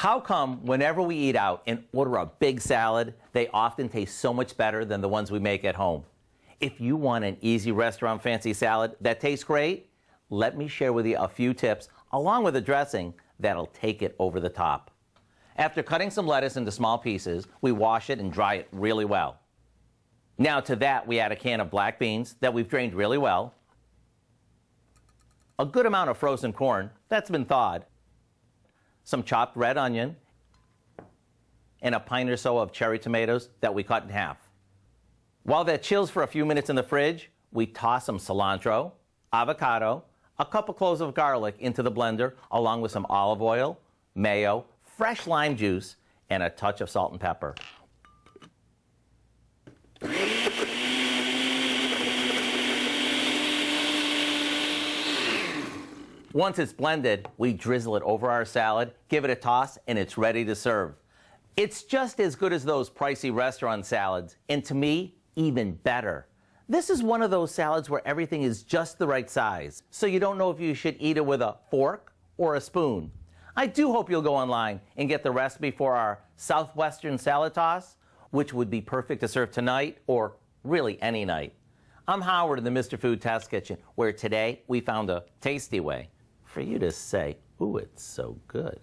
How come whenever we eat out and order a big salad, they often taste so much better than the ones we make at home? If you want an easy restaurant fancy salad that tastes great, let me share with you a few tips along with a dressing that'll take it over the top. After cutting some lettuce into small pieces, we wash it and dry it really well. Now to that, we add a can of black beans that we've drained really well, a good amount of frozen corn that's been thawed, some chopped red onion, and a pint or so of cherry tomatoes that we cut in half. While that chills for a few minutes in the fridge, we toss some cilantro, avocado, a couple cloves of garlic into the blender, along with some olive oil, mayo, fresh lime juice, and a touch of salt and pepper. Once it's blended, we drizzle it over our salad, give it a toss, and it's ready to serve. It's just as good as those pricey restaurant salads, and to me, even better. This is one of those salads where everything is just the right size, so you don't know if you should eat it with a fork or a spoon. I do hope you'll go online and get the recipe for our Southwestern Salad Toss, which would be perfect to serve tonight or really any night. I'm Howard in the Mr. Food Test Kitchen, where today we found a tasty way for you to say, ooh, it's so good.